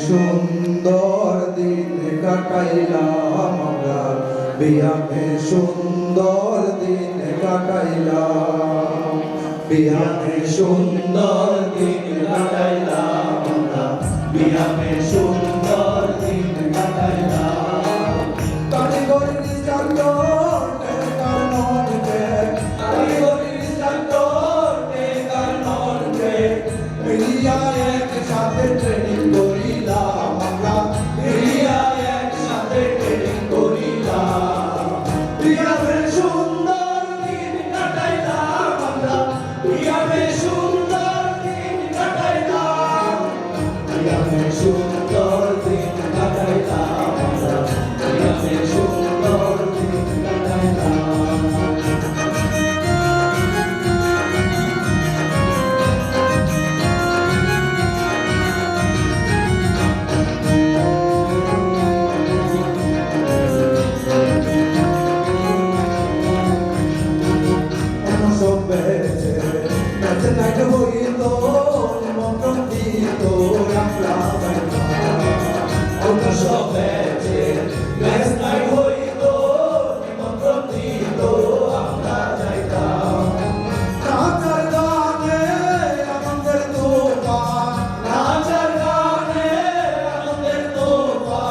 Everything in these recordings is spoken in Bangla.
সুন্দর দিন কাটাইলাম আমরা বিয়ামে সুন্দর দিন কাটাইলাম বিয়ামে সুন্দর দিন কাটাইলাম আমরা বিয়ামে সুন্দর দিন কাটাইলাম কারিগরি নিজান্তর নেকার ননকে কারিগরি নিজান্তর নেকার ননকে মিলিয়া একসাথে ট্রেনিং করিলাম আমরা মিলিয়া একসাথে ট্রেনিং করিলাম বিয়ামে সুন্দর দিন কাটাইলাম আমরা বিয়ামে সুন্দর দিন কাটাইলাম বিয়ামে সুন্দর দিন কাটাইলাম আমরা বিয়ামে সুন্দর দিন কাটাইলাম Tonight we go, nimonton dito ang laban na. Una sobete, last night we go, nimonton dito ang laban na. Nacargane amander tupa, nacargane amander tupa.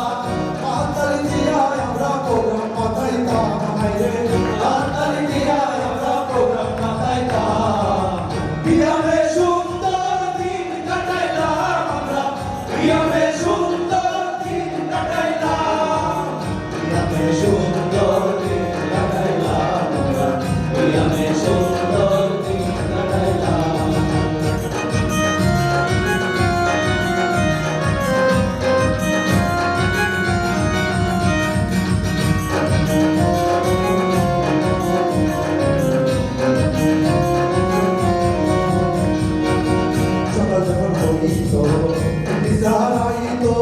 Matali diya amra program matay ta mahayre, matali diya amra program matay ta. বিয়ামে সুন্দর দিন কাটাইলাম আমরা বিয়ামে সুন্দর দিন কাটাইলাম বিয়ামে সুন্দর দিন কাটাইলাম আমরা বিয়ামে সুন্দর দিন কাটাইলাম Desaraito,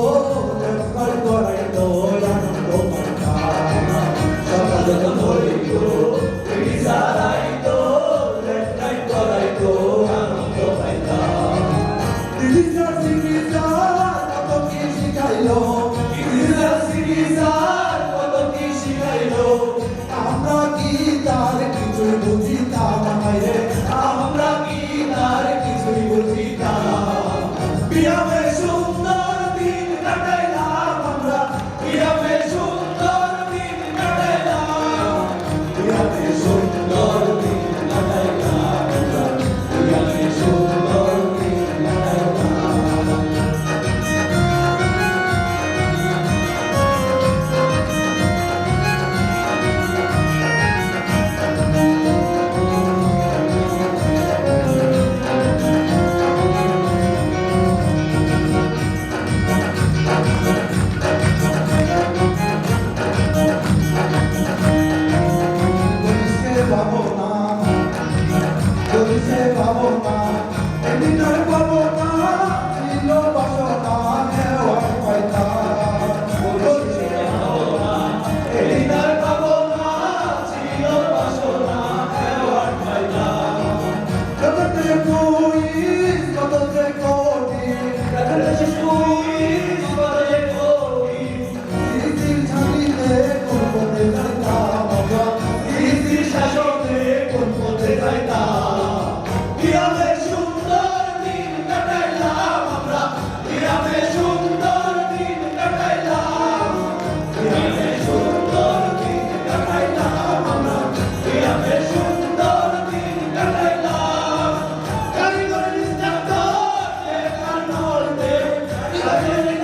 lefkar koraito, yanando marka. Sakal koraito, desaraito, lefkar koraito, yanando marka. Dilizar sigizar, koto kishi kailo. Dilizar sigizar, koto kishi kailo. Amra ki tar kichhu bujita mahayre. Amra ki tar kichhu bujita. বিয়ামে সুন্দর দিন কাটাইলাম আমরা বিয়ামে সুন্দর দিন কাটাইলাম বিয়ামে সুন্দর দিন কাটাইলাম আমরা বিয়ামে সুন্দর দিন কাটাইলাম Amen.